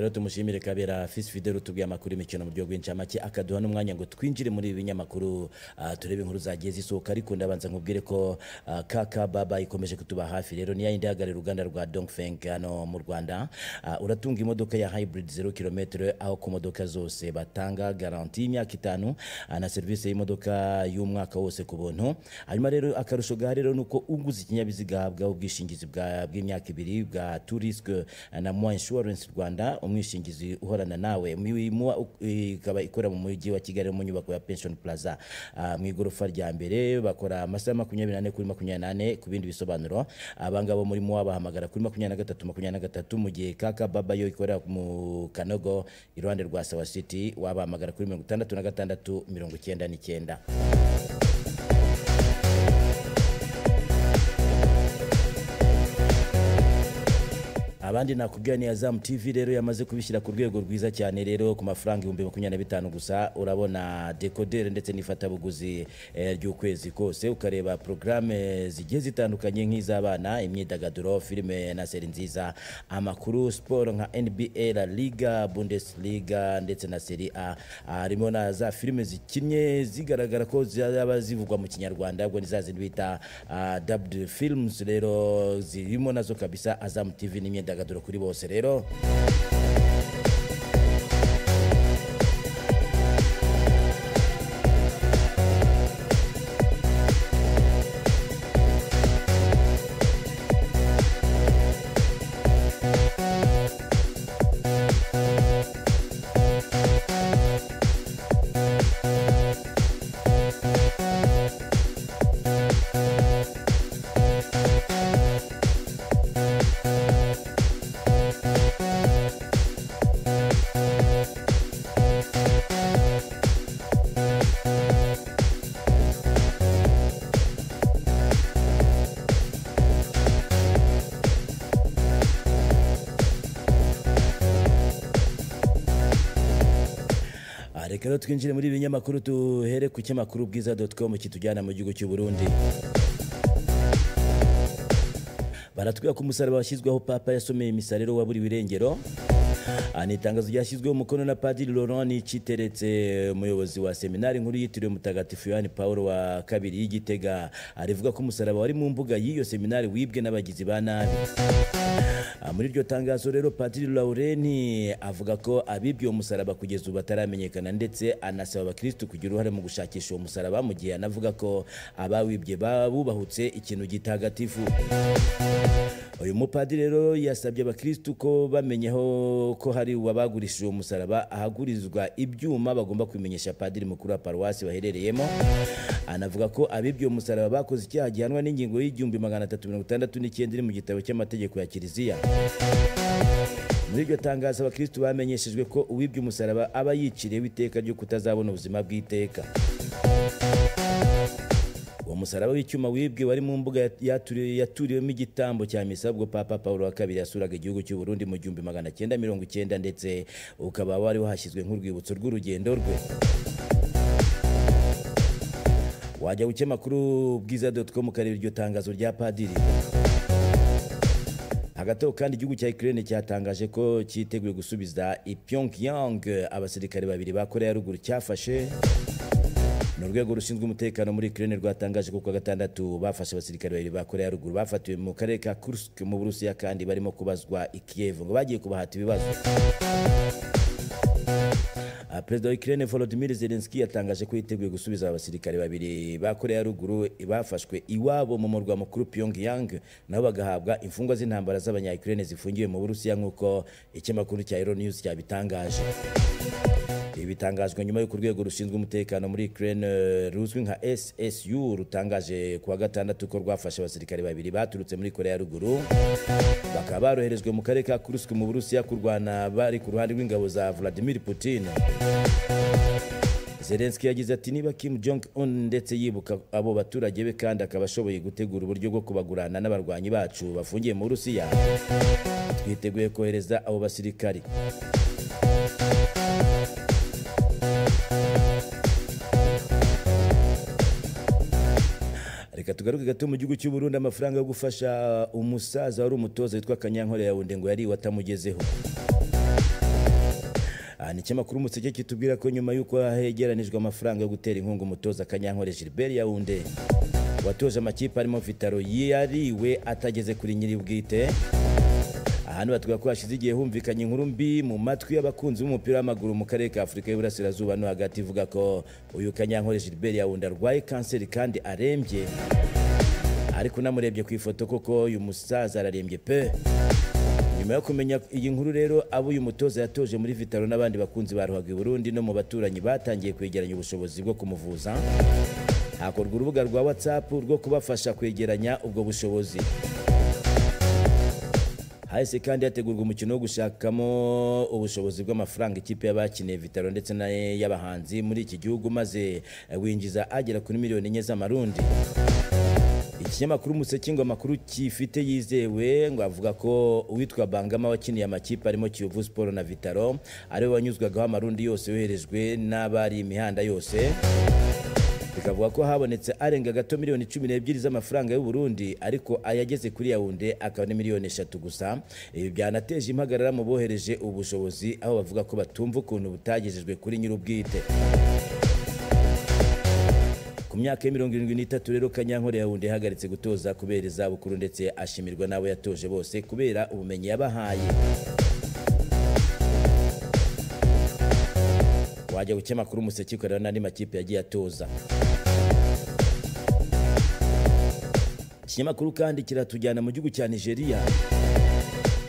rero tumushimire Kabera Fils Fidel tubwiye amakuru imikino mu byo gw'incamake akaduha n'umwanya ngo twinjire muri ibinyamakuru turebe inkuru zagiye zisohoka ariko ndabanza nkubwire ko Kaka Baba ikomeje kutuba hafi rero ni yindi hagarira uruganda rwa Dongfeng hano mu Rwanda uratunga imodoka ya hybrid 0 km aho ku modoka zose batanga garantie y'imyaka 5 na service y'imodoka y'umwaka wose ku buntu hanyuma rero akarusho ga rero nuko uguze ikinyabiziga habwa ubwishingizi bw'imyaka 2 bwa Tourisk na Moi Insurance Rwanda umwishingizi uhorana nawe ikaba ikora mu mujyi wa Kigali mu nyubako ya Pension Plaza mu igorofa rya mbere bakora amasaha 24 kuri 28 ku bindi bisobanuro abangabo muri mu bahamagara kuri 23 mu gihe Kaka Baba yo ikora mu Kanogo iruhande rwa Sawa City wabahamagara kuri 66 99. Abandi nakubwira ni Azam TV rero yamaze kubishyira ku rwego rwiza cyane rero ku mafaranga 25,000 gusa urabona decoder ndetse n'ifatabuguzi ry'ukwezi kose ukareba programme zigiye zitandukanye nk'izabana imyidagaduro filime na seri nziza amakuru sport nka NBA La Liga Bundesliga ndetse na Serie A harimo na za filime zikinye zigaragara ko zaba zivugwa mu Kinyarwanda ubwo nizazindi bita dubbed films rero zirimo nazo kabisa. Azam TV n'imyidagaduro kuri bose rero reka twinjire muri ibinyamakuru tuhere ku kinyamakuru bwiza.com kitujyana mu gihugu cy'u Burundi. Baratwiye ko umusaraba washyizweho papa yasomeye imisarero waburi birengero anitangazo ryashyizweho umukono na Padiri Laurent Citeretse umuyobozi wa seminari nkuru yitiriwe Mutagatifu Yohani Paulo wa kabiri y'Igitega arivuga ko umusaraba wari mu mbuga y'iyo seminari wibwe n'abagizi ba nabi. Muri iryo tangazo rero Padiri Laurent avuga ko abibye umusaraba kugeza ubu bataramenyekana ndetse anasaba abakristo kugira uruhare mu gushakisha uwo musaraba mu gihe anavuga ko abawibye babubahutse ikintu gitagatifu. Uyu mupadiri rero yasabye abakristo ko bamenyeho ko hari wabagurishije umusaraba ahagurizwa ibyuma bagomba kwimenyesha padiri mukuru wa paruwasi baherereyemo. Anavuga ko abibye umusaraba bakoze icyaha gihanwa n'ingingo y'igihumbi 369 iri mu gitabo cy'amategeko ya Kiliziya. Muri iryo tangazo abakristo bamenyeshejwe ko uwibye umusaraba aba yiciriye witeka ryo kutazabona ubuzima bw'iteka. Uwo musaraba w'icyuma wibwe wari mu mbuga yaturiwemo igitambo cya misa ubwo Papa Paulo wa kabiri yasuraga igihugu cy'u Burundi mu 1990 ndetse ukaba wari wahashyizwe nk'urwibutso rw'urugendo rwe. Wajya ukemakuru bwiza.com kareba iryo tangazo rya padiri. Hagati kandi igihugu cya Ukraine cyatangaje ko cyiteguye gusubiza Pyongyang abasirikare babiri ba Korea ya Ruguru cyafashe. N'urwego rushinzwe umutekano muri Ukraine rwatangaje ko kwa gatandatu bafashe abasirikare babiri ba Korea ya Ruguru bafatiwe mu karere ka Kursk mu Burusiya kandi barimo kubazwa i Kiev ngo bagiye kubahata ibibazo. Perezida wa Ukraine Volodymyr Zelensky yatangaje ko yiteguye gusubiza abasirikare babiri ba Korea ya Ruguru bafashwe iwabo mu murwa mukuru Pyongyang nabo bagahabwa imfungwa z'intambara z'abanya Ukraine zifungiwe mu Burusiya nk'uko ikinyamakuru cya Euronews cyabitangaje. Ibitangajwe nyuma y'uko urwego rushinzwe umutekano muri Ukraine ruzwi nka SSU rutangaje kuwa gatandatu ko rwafashe abasirikare babiri baturutse muri Korea ya Ruguru bakaba baroherejwe mu karere ka Kursk mu Burusiya kurwana bari ku ruhande rw'ingabo za Vladimir Putin. Zelensky yagize ati niba Kim Jong Un ndetse yibuka abo baturage be kandi akaba ashoboye gutegura uburyo bwo kubagurana n'abarwanyi bacu bafungiye mu Burusiya twiteguye kohereza abo basirikari. Reka tugaruke gato mu gihugu cy'u Burundi amafaranga yo gufasha umusaza wari umutoza witwa Kanyankore Yaounde ngo yari watamugezeho. ni ikinyamakuru Umuseke kitubwira ko nyuma y'uko hegeranijwe amafaranga yo gutera inkunga umutoza Kanyankore Gilbert Yaounde watoje amakipe arimo Vitaro yariwe atageze kuri nyiri bwite. Ahantu batubwira ko hashize igihe humvikanye inkuru mbi mu matwi y'abakunzi b'umupira w'amaguru mu karere ka Afurika y'Uburasirazuba no hagati ivuga ko uyu Kanyankore Gilbert Yaounde arwaye kanseri kandi arembye. Ariko namurebye ku ifoto koko uyu musaza ararembye pe. Nyuma yo kumenya iyi nkuru rero abo uyu mutoza yatoje muri Vitaro n'abandi bakunzi ba ruhago i Burundi no mu baturanyi batangiye kwegeranya ubushobozi bwo kumuvuza. Hakorwa urubuga rwa WhatsApp rwo kubafasha kwegeranya ubwo bushobozi. Hahise kandi hategurwa umukino wo gushakamo ubushobozi bw'amafaranga ikipe y'abakiniye Vitaro ndetse y'abahanzi muri iki gihugu maze winjiza agera kuri miliyoni 4 z'amarundi. Ikinyamakuru Umuseke ngo amakuru kifite yizewe ngo avuga ko uwitwa Bangama wakiniye amakipe arimo Kiyovu Sport na Vitaro ari we wanyuzwagaho amarundi yose yoherejwe n'abari imihanda yose. Bikavuga ko habonetse arenga gato miliyoni 12 z'amafaranga y'u Burundi ariko ayageze kuri Yaounde akaba ni miliyoni 3 gusa. Ibi byanateje impagarara mu bohereje ubushobozi aho bavuga ko batumva ukuntu butagejejwe kuri nyir'ubwite. Ku myaka ya 73 rero Kanyankore Yaounde yahagaritse gutoza kubera izabukuru ndetse ashimirwa n'abo yatoje bose kubera ubumenyi yabahaye. Wajya ku kinyamakuru Umuseke ukareba n'andi makipe yagiye atoza. Ikinyamakuru kandi kiratujyana mu gihugu cya Nigeria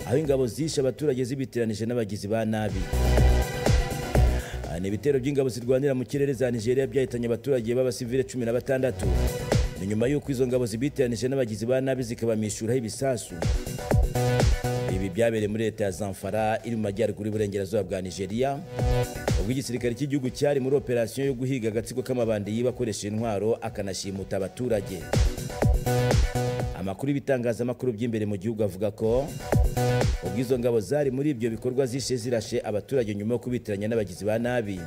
aho ingabo zishe abaturage zibitiranije n'abagizi ba nabi. Ni ibitero by'ingabo zirwanira mu kirere za Nigeria byahitanye abaturage b'abasivile 16. Ni nyuma y'uko izo ngabo zibitiranije n'abagizi ba nabi zikabamishuraho ibisasu. Ibi byabereye muri leta ya Zamfara iri mu majyaruguru y'uburengerazuba bwa Nigeria. Ubwo igisirikare cy'igihugu cyari muri operation yo guhiga agatsiko k'amabandi yibakoresha intwaro akanashimuta abaturage. Amakuru y'ibitangazamakuru by'imbere mu gihugu avuga ko ubwo izo ngabo zari muri ibyo bikorwa zishe zirashe abaturage nyuma yo kubitiranya n'abagizi ba nabi.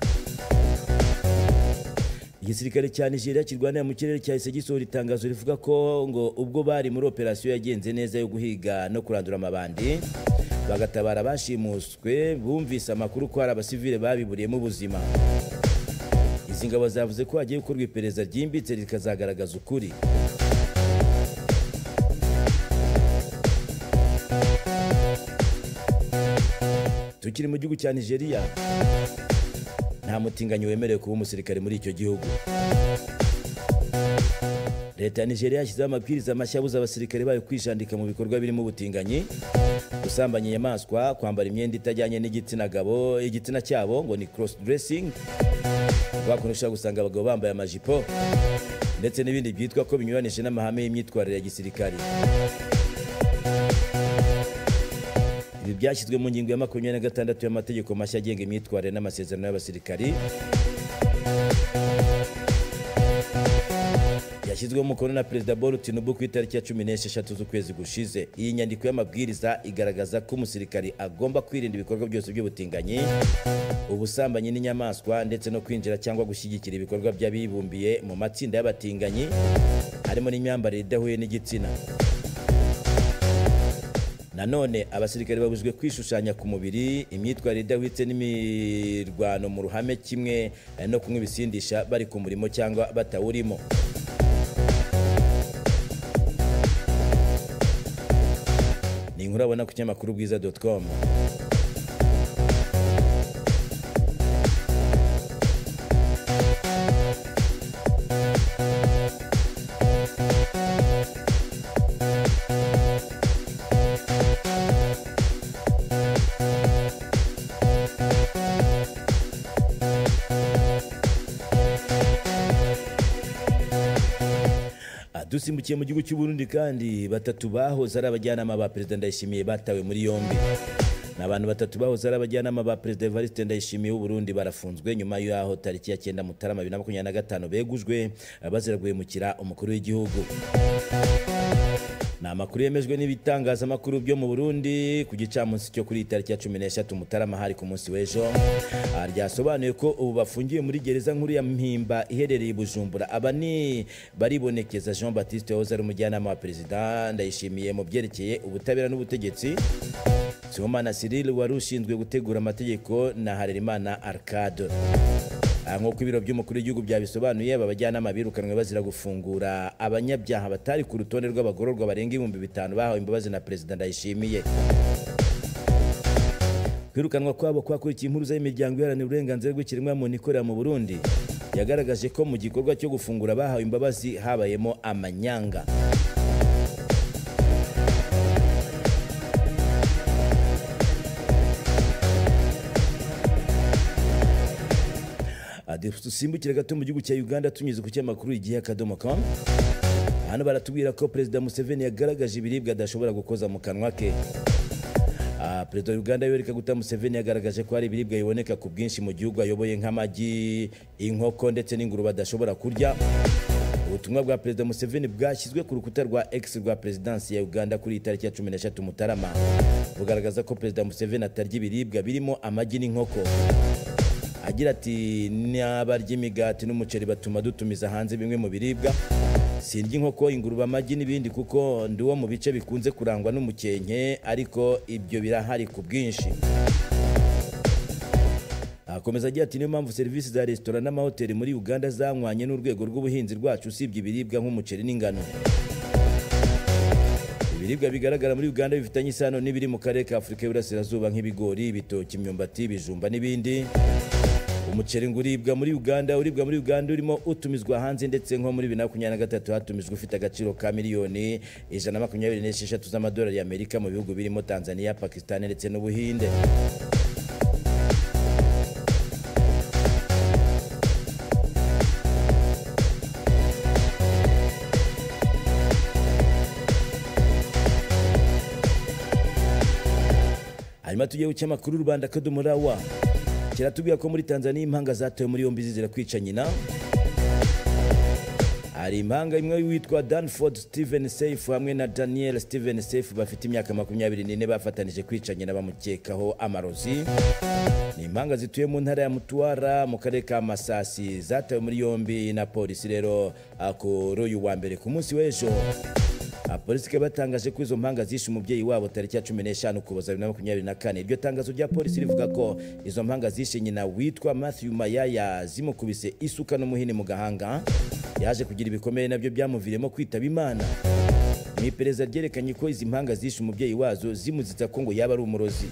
Igisirikare cya Nigeria kirwanira mu kirere cyahise gisohora itangazo rivuga ko ngo ubwo bari muri operation yagenze neza yo guhiga no kurandura amabandi bagatabara abashimuswe bumvise amakuru ko hari abasivile babiburiyemo ubuzima. Izi ngabo zavuze ko hagiye gukorwa iperereza ryimbitse rikazagaragaza ukuri. Tukiri mu gihugu cya Nigeria nta mutinganyi wemerewe kuba umusirikare muri icyo gihugu. Leta ya Nigeria yashyizeho amabwiriza mashya abuza abasirikare bayo kwijandika mu bikorwa birimo ubutinganyi, gusambanya inyamaswa, kwambara imyenda itajyanye n'igitsina gabo, igitsina cyabo ngo ni cross dressing, bakoresha gusanga abagabo bambaye amajipo ndetse n'ibindi byitwa ko binyuranije n'amahame y'imyitwarire ya gisirikare. Ibi byashyizwe mu ngingo ya 26 y'amategeko mashya agenga imyitwarire n'amasezerano y'abasirikari. Yashyizwe umukono na Perezida Bola Tinubu ku itariki ya 16 z'ukwezi gushize. Iyi nyandiko y'amabwiriza igaragaza ko umusirikari agomba kwirinda ibikorwa byose by'ubutinganyi, ubusambanyi n'inyamaswa ndetse no kwinjira cyangwa gushyigikira ibikorwa by'abibumbiye mu matsinda y'abatinganyi harimo n'imyambarire idahuye n'igitsina. Nanone abasirikare babujwe kwishushanya ku mubiri, imyitwarire idahwitse n'imirwano mu ruhame kimwe no kunywa ibisindisha bari ku murimo cyangwa batawurimo. Ni inkuru abona ku kinyamakuru bwiza.com. Dusimbukiye mu gihugu cy'u Burundi kandi batatu bahoze ari abajyanama ba Perezida Ndayishimiye batawe muri yombi. N'abantu batatu bahoze ari abajyanama ba Perezida Evariste Ndayishimiye w'u Burundi barafunzwe nyuma y'aho tariki ya 9 Mutarama 2025 begujwe bazira guhemukira umukuru w'igihugu. ni amakuru yemejwe n'ibitangazamakuru byo mu Burundi ku gicamunsi cyo kuri tariki ya 13 Mutarama hari ku munsi w'ejo. Ryasobanuye ko ubu bafungiye muri gereza nkuru ya Mpimba iherereye i Bujumbura. Abani baribonekeza Jean Baptiste Hoza ari umujyanama wa perezida Ndayishimiye mu byerekeye ubutabera n'ubutegetsi, Sibomana Cyril wari ushinzwe gutegura amategeko na Harerimana Arcade. Nk'uko ibiro by'umukuru w'igihugu byabisobanuye, aba bajyanama birukanwe bazira gufungura abanyabyaha batari ku rutonde rw'abagororwa barenga 5,000 bahawe imbabazi na perezida Ndayishimiye. Kwirukanwa kwabo kwakurikiye impuruza y'imiryango iharanira uburenganzira bw'ikiremwamuntu ikorera mu Burundi yagaragaje ko mu gikorwa cyo gufungura bahawe imbabazi habayemo amanyanga. Dusimbukire gato mu gihugu cya Uganda tunyuze ku cyamakuru igihe.com. Hano baratubwira ko Perezida Museveni yagaragaje ibiribwa adashobora gukoza mu kanwa ke. Perezida wa Uganda Yoweri Kaguta Museveni yagaragaje ko hari ibiribwa biboneka ku bwinshi mu gihugu ayoboye nk'amagi, inkoko ndetse n'ingurube adashobora kurya. Ubutumwa bwa Perezida Museveni bwashyizwe ku rukuta rwa X rwa Presidansi ya Uganda kuri tariki ya 13 Mutarama bugaragaza ko Perezida Museveni atarya ibiribwa birimo amagi n'inkoko. Agira ati n'abarya imigati n'umuceri batuma dutumiza hanze bimwe mu biribwa. Sindya inkoko, ingurube, amagi n'ibindi kuko ndi wo mu bice bikunze kurangwa n'umukenke, ariko ibyo birahari ku bwinshi. Akomeza agira ati niyo mpamvu serivisi za resitora n'amahoteli muri Uganda zanywanye n'urwego rw'ubuhinzi rwacu usibye ibiribwa nk'umuceri n'ingano. Ibiribwa bigaragara muri Uganda bifitanye isano n'ibiri mu karere ka Afurika y'Uburasirazuba nk'ibigori, ibitoki, imyumbati, ibijumba n'ibindi. Umuceri uribwa muri Uganda urimo utumizwa hanze, ndetse nko muri 2023 hatumijwe ufite agaciro ka miliyoni 126 z'amadolari y'Amerika mu bihugu birimo Tanzania, Pakistan ndetse n'Ubuhinde. Hanyuma tugiye ku cyamakuru Rubanda.com. Kiratubwira ko muri Tanzania impanga zatowe muri yombi zizira kwica nyina. Hari impanga imwe witwa Danford Steven Safe hamwe na Daniel Steven Safe bafite imyaka 24 bafatanije kwica nyina bamukekaho amarozi. Ni impanga zituye mu ntara ya Mutwara mu karere ka Masasi zatowe muri yombi na polisi rero kuri uyu wa mbere ku munsi w'ejo. Polisi batangaje ko izo mpanga zishe umubyeyi wabo tariki ya 15 Ukuboza 2024. Iryo tangazo rya polisi rivuga ko izo mpanga zishe nyina witwa Matthew Mayaya zimukubise isuka n'umuhini mu gahanga. Yaje kugira ibikomere nabyo byamuviremo kwitaba Imana. Mu iperereza ryerekanye ko izi mpanga zishe umubyeyi wazo zimuzitsa ko ngo yaba ari umurozi.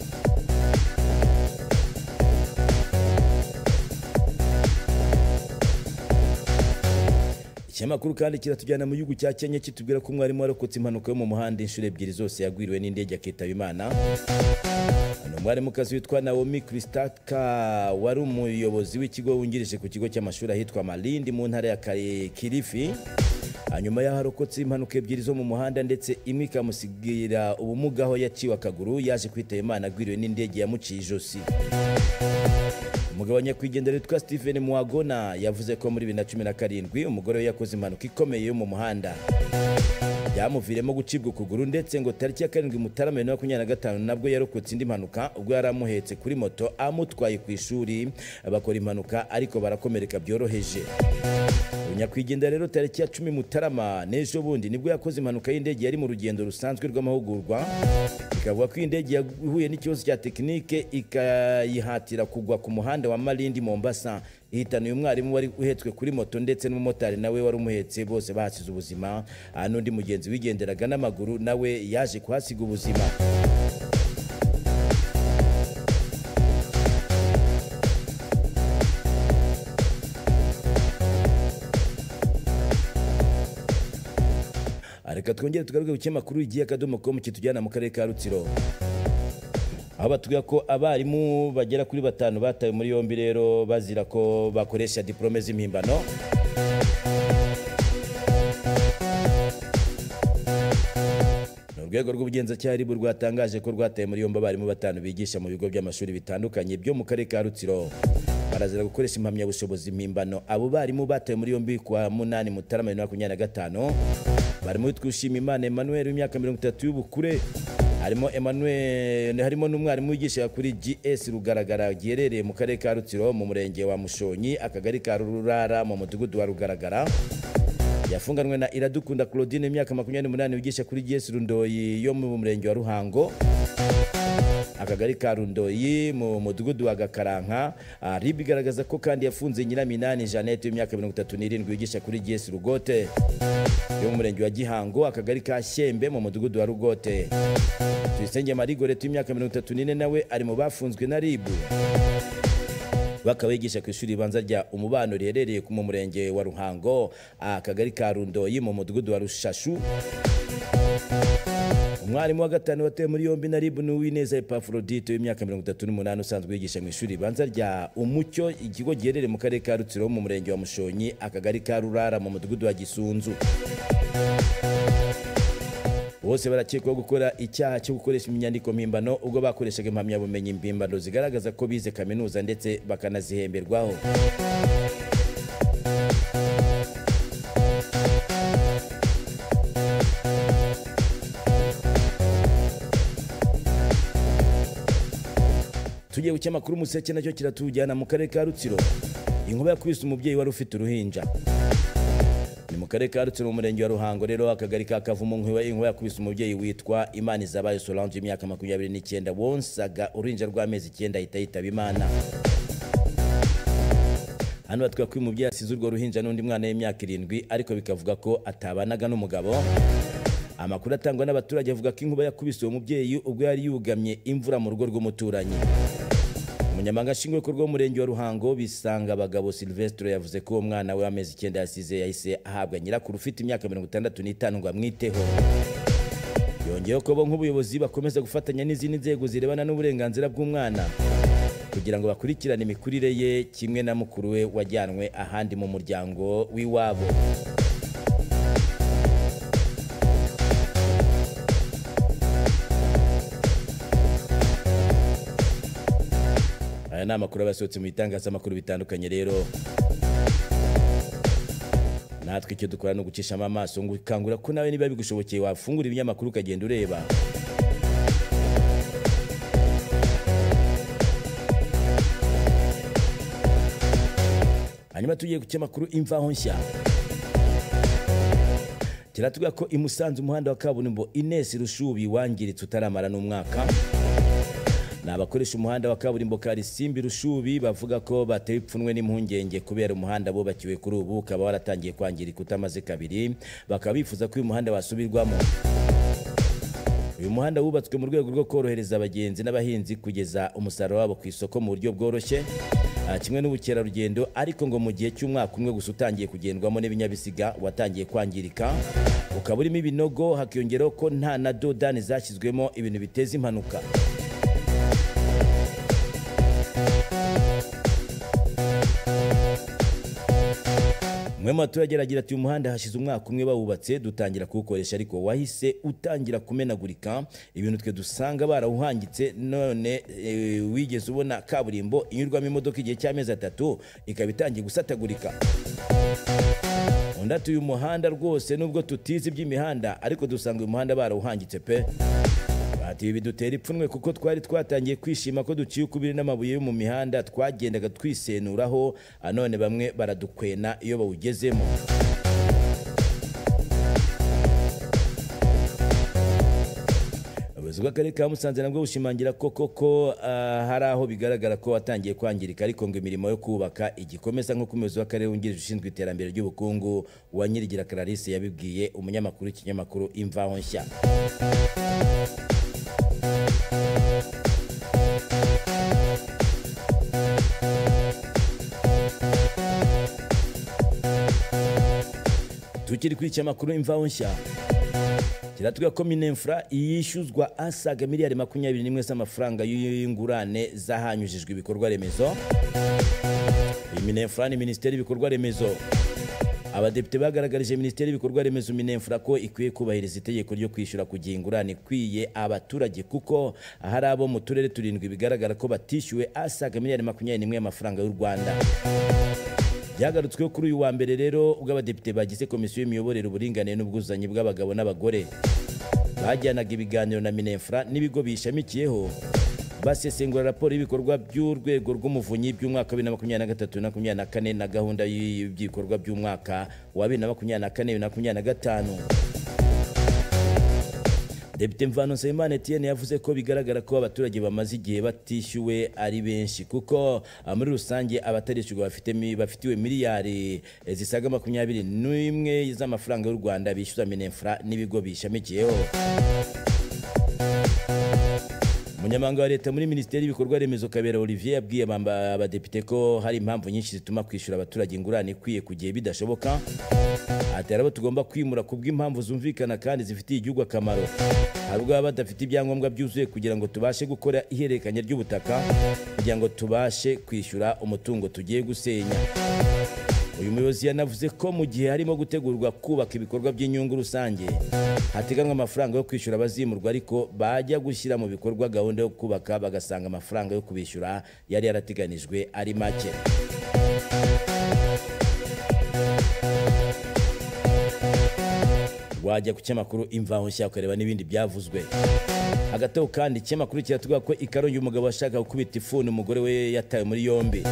Ikinyamakuru kandi kiratujyana mu gihugu cya Kenya kitubwira ko umwarimu warokotse impanuka yo mu muhanda inshuro 2 zose yagwiriwe n'indege akitaba Imana. Umwarimu kazi witwa Naomi Kristaka wari umuyobozi w'ikigo wungirije ku kigo cy'amashuri ahitwa Malindi mu ntara ya Kilifi. Hanyuma yaharokotse impanuka 2 zo mu muhanda, ndetse imwe ikamusigira ubumuga aho yaciwe akaguru. Yaje kwitaba Imana agwiriwe n'indege yamuciye ijosi. Umugabo wa nyakwigendera witwa Stephen Mwagona yavuze ko muri 2017 umugore we yakoze impanuka ikomeye yo mu muhanda. Byamuviremo gucibwa ukuguru, ndetse ngo tariki ya 7 Mutarama 2025 nabwo yarokotse indi mpanuka ubwo yaramuhetse kuri moto amutwaye ku ishuri bakora impanuka ariko barakomereka byoroheje. Nyakwigendera rero tariki ya 10 Mutarama n'ejo bundi nibwo yakoze impanuka y'indege yari mu rugendo rusanzwe rw'amahugurwa. Ikavuga ko indege yahuye n'ikibazo cya tekinike ikayihatira kugwa ku muhanda wa Malindi Mombasa. Ihitana uyu mwarimu wari uhetswe kuri moto, ndetse n'umumotari nawe wari umuhetse, bose bahasize ubuzima. N'undi mugenzi wigenderaga n'amaguru nawe yaje kuhasiga ubuzima. Reka twongere tugaruke ku cyamakuru igihe.com kitujyana mu karere ka Rutsiro. Aho batubwira ko abarimu bagera kuri 5 batawe muri yombi rero bazira ko bakoresha diplome z'impimbano. Urwego rw'ubugenzacyaha RIB rwatangaje ko rwataye muri yombi abarimu 5 bigisha mu bigo by'amashuri bitandukanye byo mu karere ka Rutsiro. barazira gukoresha impamyabushobozi mpimbano. Abo barimu batawe muri yombi kwa 8 Mutarama 2025 barimo Twishima Imana Emmanuel w'imyaka 30 y'ubukure, harimo n'umwarimu wigisha kuri GS Rugaragara giherereye mu karere ka Rutsiro mu murenge wa Mushonyi, akagari ka Rurara mu mudugudu wa Rugaragara. Yafunganwe na Iradukunda Claudine imyaka 28 wigisha kuri GS Rundoyi yo mu murenge wa Ruhango, akagari ka Rundoyi mu mudugudu wa Gakaranka. RIB bigaragaza ko kandi yafunze Nyiraminani Jeannette imyaka 37 wigisha kuri GS Rugote yo mu murenge wa Gihango, akagari ka Shyembe mu mudugudu wa Rugote. Tuyisenge Marie Gorete imyaka 34 nawe ari mu bafunzwe na RIB, bakaba yigisha ku ishuri ribanza rya Umubano riherereye mu murenge wa Ruhango, akagari ka Rundoyi mu mudugudu wa Rushashu. Umwarimu wa gatanu watewe muri yombi na RIB ni Uwineza Epafrodite w'imyaka 38 usanzwe yigisha mu ishuri ribanza rya Umucyo, ikigo giherereye mu karere ka Rutsiro mu murenge wa Mushonyi, akagari ka Rurara mu mudugudu wa Gisunzu. Bose barakekwaho gukora icyaha cyo gukoresha imyandiko mpimbano ubwo bakoreshaga impamyabumenyi mpimbano zigaragaza ko bize kaminuza ndetse bakanazihemberwaho. Tugiye gucya makuru Museke nacyo kiratujyana mu karere ka Rutsiro. Inkuba yakubise umubyeyi wari ufite uruhinja. Ni mu karere ka Rutsiro mu murenge wa Ruhango rero, akagari ka Kavumu. Inkuba yakubise umubyeyi witwa Imanizabayo Solange imyaka 29 wonsaga uruhinja rw'amezi 9 ahita yitaba Imana. Hano batwa ko umubyeyi asize urwo ruhinja n'undi mwana w'imyaka 7 ariko bikavuga ko atabanaga n'umugabo. Amakuru atangwa n'abaturage avuga ko inkuba yakubise uwo mubyeyi ubwo yari yugamye imvura mu rugo rw'umuturanyi. Umunyamabanga nshingwabikorwa w'umurenge wa Ruhango Bisanga Abagabo Silvestre yavuze ko umwana we w'amezi 9 yasize yahise ahabwa nyirakuru ufite imyaka 65 ngo amwiteho. Yongeyeho ko bo nk'ubuyobozi bakomeza gufatanya n'izindi nzego zirebana n'uburenganzira bw'umwana kugira ngo bakurikirane imikurire ye kimwe na mukuru we wajyanwe ahandi mu muryango w'iwabo. Aya ni amakuru abasohotse mu bitangazamakuru bitandukanye rero. Natwe icyo dukora no gucishamo amaso ngo ukangura ko nawe niba bigushobokeye wafungura ibinyamakuru ukagenda ureba. Hanyuma tugiye gucya makuru Imvaho Nshya. Kiratubwira ko imusanze umuhanda wa kaburimbo Ines Rushubi wangiritse utaramara n'umwaka. Nabakoresha umuhanda wa kaburimbo Karisimbi Rushubi bavuga ko batewe ipfunwe n'impungenge kubera umuhanda bubakiwe kuri ubu ukaba waratangiye kwangirika utamaze kabiri, bakaba bifuza ko uyu muhanda wasubirwamo. Uyu muhanda wubatswe mu rwego rwo korohereza abagenzi n'abahinzi kugeza umusaruro wabo ku isoko mu buryo bworoshye, kimwe n'ubukerarugendo, ariko ngo mu gihe cy'umwaka umwe gusa utangiye kugendwamo n'ibinyabiziga watangiye kwangirika, ukaba urimo ibinogo, hakiyongeraho ko nta na dodani zashyizwemo ibintu biteza impanuka. Mwe maturage aragira ati umuhanda hashize umwaka umwe bawubatse dutangira kuwukoresha ariko wahise utangira kumenagurika, ibintu twe dusanga barawuhangitse, none wigeze ubona kaburimbo inyurwamo imodoka igihe cy'amezi 3 ikaba itangiye gusatagurika. Undi uyu muhanda rwose nubwo tutize iby'imihanda ariko dusanga uyu muhanda barawuhangitse pe. Ati bidutera ipfunwe kuko twari twatangiye kwishima ko duciye ukubiri n'amabuye yo mu mihanda twagendaga twisenuraho, none bamwe baradukwena iyo bawugezemo. Ubuyobozi bw'akarere ka Musanze nabwo bushimangira ko koko hari aho bigaragara ko watangiye kwangirika, ariko ngo imirimo yo kubaka igikomeza nk'uko umuyobozi w'akarere wungirije ushinzwe iterambere ry'ubukungu wa Nyirigira Clarisse yabibwiye umunyamakuru w'ikinyamakuru Imvaho Nshya. Tukiri kuri iki makuru Imvaho Nshya, kiratubwira ko Minefra yishyuzwa asaga miliyari 21 z'amafaranga y'ingurane zahanyujijwe ibikorwa remezo. Minefra ni Minisiteri y'ibikorwa remezo. abadepite bagaragarije Minisiteri y'ibikorwa remezo Minefra ko ikwiye kubahiriza itegeko ryo kwishyura kugira ingurane ikwiye abaturage kuko hari abo mu turere turindwi bigaragara ko batishyuwe asaga miliyari 21 y'amafaranga y'u Rwanda. Byagarutsweho kuri uyu wa mbere rero ubwo abadepite bagize komisiyo y'imiyoborere uburinganire n'ubwuzuzanye bw'abagabo n'abagore bajyanaga ibiganiro na Minefra n'ibigo bishamikiyeho basesengura raporo y'ibikorwa by'urwego rw'umuvunyi by'umwaka wa 2023-2024 na gahunda y'ibikorwa by'umwaka wa 2024-2025. Depite Mvano Nsabimana Etienne yavuze ko bigaragara ko abaturage bamaze igihe batishyuwe ari benshi kuko muri rusange abatarishyurwa bafitiwe miliyari zisaga 21 z'amafaranga y'u Rwanda bishyuza Minefra n'ibigo bishamikiyeho. Umunyamabanga wa leta muri Minisiteri y'ibikorwa remezo Kabera Olivier yabwiye abadepite ko hari impamvu nyinshi zituma kwishyura abaturage ingurane ikwiye kugiye bidashoboka. Ati arabo tugomba kwimura kubw'impamvu zumvikana kandi zifitiye igihugu akamaro. Harubwo baba badafite ibyangombwa byuzuye kugira ngo tubashe gukora ihererekanya ry'ubutaka kugira ngo tubashe kwishyura umutungo tugiye gusenya. Uyu muyobozi yanavuze ko mu gihe harimo gutegurwa kubaka ibikorwa by'inyungu rusange hateganwa amafaranga yo kwishyura abazimurwa ariko bajya gushyira mu bikorwa gahunda yo kubaka bagasanga amafaranga yo kubishyura yari yarateganijwe ari make. Wajya ku cyamakuru Imvaho Nshya ukareba n'ibindi byavuzwe. Hagataho kandi cyamakuru kiratuvuga ko Ikarongi umugabo washaka gukubita ifuni umugore we yatawe muri yombi.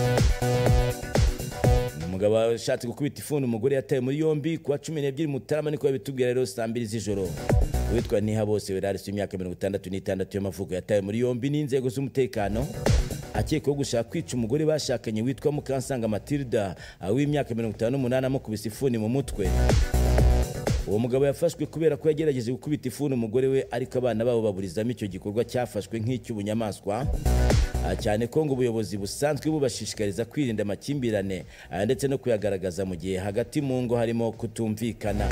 Umugabo washatse gukubita ifuni umugore yatawe muri yombi kuwa 12 Mutarama niko yabitubwira rero saa 2 z'ijoro. Witwa Ntihabose Werarisi w'imyaka 66 y'amavuko yatawe muri yombi n'inzego z'umutekano akekwaho gushaka kwica umugore bashakanye witwa Mukansanga Matilda w'imyaka 58 amukubise ifuni mu mutwe. Uwo mugabo yafashwe kubera ko yagerageje gukubita ifuni umugore we ariko abana babo baburizamo icyo gikorwa cyafashwe nk'icy'ubunyamaswa. Cyane ko ngo ubuyobozi busanzwe bubashishikariza kwirinda amakimbirane ndetse no kuyagaragaza mu gihe hagati mu ngo harimo kutumvikana.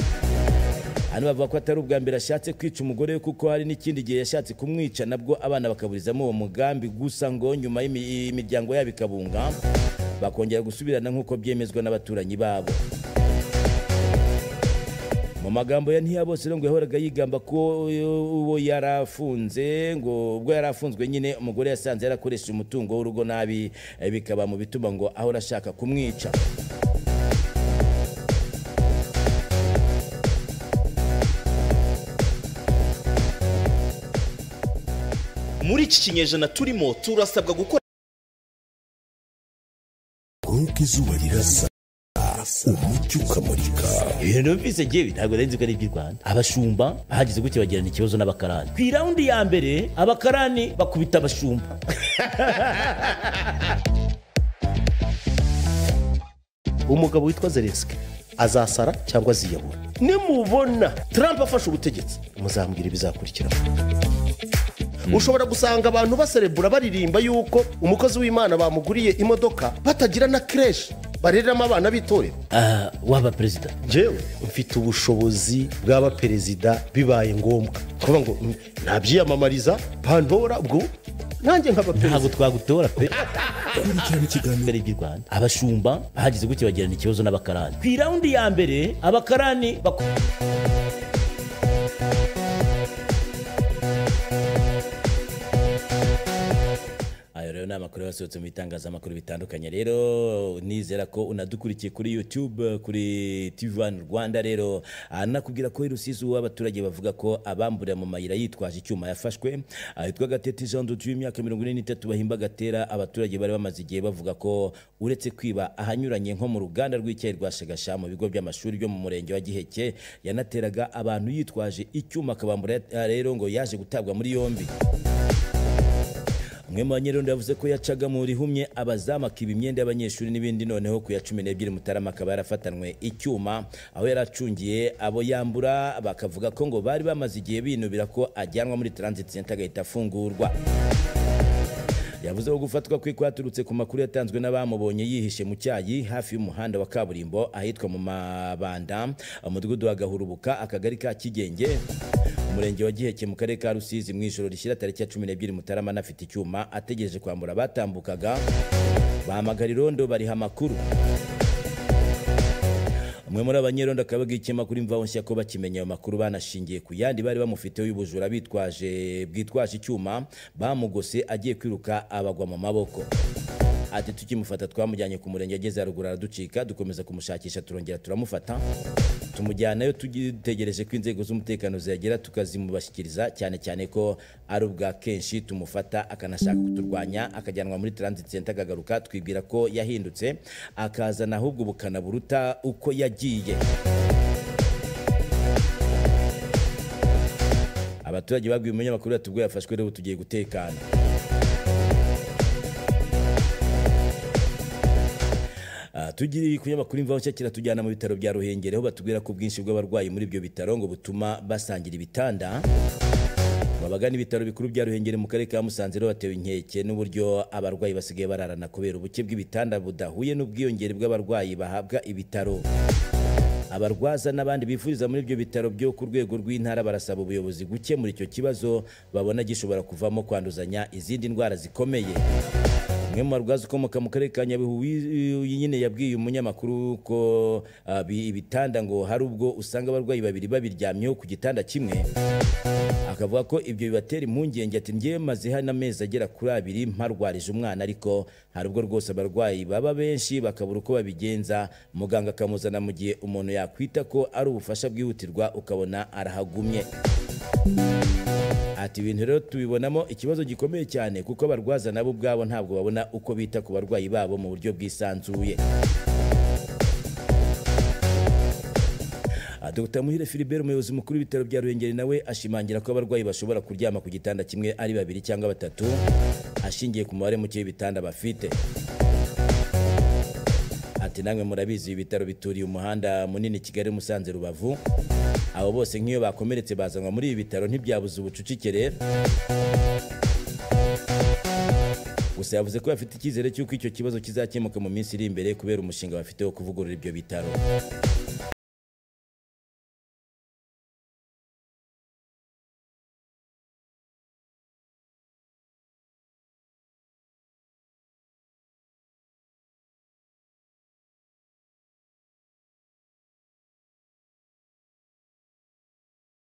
Hano bavuga ko atari ubwa mbere ashatse kwica umugore we kuko hari n'ikindi gihe yashatse kumwica nabwo abana bakaburizamo uwo mugambi gusa ngo nyuma y'imiryango yabo ikabunga bakongera gusubirana nk'uko byemezwa n'abaturanyi babo. Mu magambo ya Ntihabose ngo yahoraga yigamba ko uwo yarafunze ngo ubwo yarafunzwe nyine umugore yasanze yarakoresheje umutungo w'urugo nabi bikaba mu bituma ngo ahora ashaka kumwica. Muri iki kinyejana turimo turasabwa gukora izuba rirasa umucyo ukamurika. Ibintu bifise jewe ntabwo nzi ko ari iby'u Rwanda. Abashumba bahagize gutya bagirana ikibazo n'abakarani. Ku raundi ya mbere abakarani bakubita abashumba. Umugabo witwa Zelensky azasara cyangwa aziyahura. Nimubona Trump afashe ubutegetsi muzambwira ibizakurikira. Ushobora gusanga abantu baserebura baririmba yuko umukozi w'Imana bamuguriye imodoka batagira na creche barereramo abana bitorera. Waba president jewe mfite ubushobozi bw'aba perezida bibaye ngombwa kuvuga ngo nabyiyamamariza pandora ubwo nanjye nkaba perezida. Ntabwo twagutora pe. Kurikirana ikiganiro cy'u Rwanda. Abashumba bahagize gutya bagirana ikibazo n'abakarani. Ku raundi ya mbere abakarani n'amakuru yasohotse mu bitangazamakuru bitandukanye. Rero nizera ko unadukurikiye kuri YouTube kuri TV1 Rwanda. Rero anakubwira ko Rusizi w'abaturage bavuga ko abambura mu mayira yitwaje icyuma yafashwe. Yitwa Gatete Jean de Dieu imyaka 43 bahimba gatera. Abaturage bari bamaze igihe bavuga ko uretse kwiba ahanyuranye nko mu ruganda rw'icyayi rwa Shagasha mu bigo by'amashuri byo mu murenge wa Giheke yanateraga abantu yitwaje icyuma akabambura. Rero ngo yaje gutabwa muri yombi. Umwe mu banyerondo yavuze ko yacaga muri humye abazamaka imyenda y'abanyeshuri n'ibindi noneho ku ya 12 Mutarama akaba yarafatanwe icyuma aho yaracungiye abo yambura bakavuga ko ngo bari bamaze igihe binubira ko ajyanwa muri transit center agahita afungurwa. Yavuze ko gufatwa kwe kwaturutse ku makuru yatanzwe n'abamubonye yihishe mu cyayi hafi y'umuhanda wa kaburimbo ahitwa mu Mabanda umudugudu wa Gahurubuka akagari ka Kigenge umurenge wa Giheke mu karere ka Rusizi mu ijoro rishyira tariki ya 12 Mutarama anafite icyuma ategereje kwambura batambukaga bahamagara irondo bariha amakuru. umwe muri abanyerondo akabaga ikinyamakuru Imvaho Nshya ko bakimenya ayo makuru banashingiye ku yandi bari bamufiteho y'ubujura bwitwaje icyuma bamugose agiye kwiruka abagwa mu maboko. Ati tukimufata twamujyanye ku murenge ageze haruguru araducika, dukomeza kumushakisha turongera turamufata tumujyanayo tugitegereje ko inzego z'umutekano ziyagera tukazimubashyikiriza, cyane cyane ko ari ubwa kenshi tumufata akanashaka kuturwanya akajyanwa muri transit center akagaruka, twibwira ko yahindutse akazana ahubwo ubukana buruta uko yagiye. Abaturage babwiye umunyamakuru ati ubwo yafashwe rero tugiye gutekana. Tugiri kunyamakuru Imvaho Nshya kiratujyana mu bitaro bya Ruhengeri aho batubwira ko ubwinshi bw'abarwayi muri ibyo bitaro ngo butuma basangira ibitanda. Babagana ibitaro bikuru bya Ruhengeri mu karere ka Musanze rero batewe inkeke n'uburyo abarwayi basigaye bararana kubera ubuke bw'ibitanda budahuye n'ubwiyongere bw'abarwayi bahabwa ibitaro. Abarwaza n'abandi bifuriza muri ibyo bitaro byo ku rwego rw'intara barasaba ubuyobozi gukemura icyo kibazo babona gishobora kuvamo kwanduzanya izindi ndwara zikomeye. Umwe mu barwaza ukomoka mu karere ka Nyabihu nyine yabwiye umunyamakuru ko ibitanda ngo hari ubwo usanga abarwayi babiri babiryamyeho ku gitanda kimwe, akavuga ko ibyo bibatera impungenge. Ati ngiye maze hano amezi agera kuri 2 mparwarije umwana, ariko hari ubwo rwose abarwayi baba benshi bakabura uko babigenza, muganga akamuzana mu gihe umuntu yakwita ko ari ubufasha bwihutirwa ukabona arahagumye. Ati ibintu rero tubibonamo ikibazo gikomeye cyane kuko abarwaza nabo ubwabo ntabwo babona uko bita ku barwayi babo mu buryo bwisanzuye. Dr. Muhire Philibert umuyobozi mukuru w'ibitaro bya Ruhengeri nawe ashimangira ko abarwayi bashobora kuryama ku gitanda kimwe ari 2 cyangwa 3 ashingiye ku mubare muke w'ibitanda bafite. Ati namwe murabizi ibitaro bituriye umuhanda munini Kigali Musanze Rubavu, abo bose nk'iyo bakomeretse bazanwa muri ibi bitaro ntibyabuze ubucucike. Gusa yavuze ko bafite icyizere cy'uko icyo kibazo kizakemuka mu minsi iri imbere kubera umushinga bafite wo kuvugurura ibyo bitaro.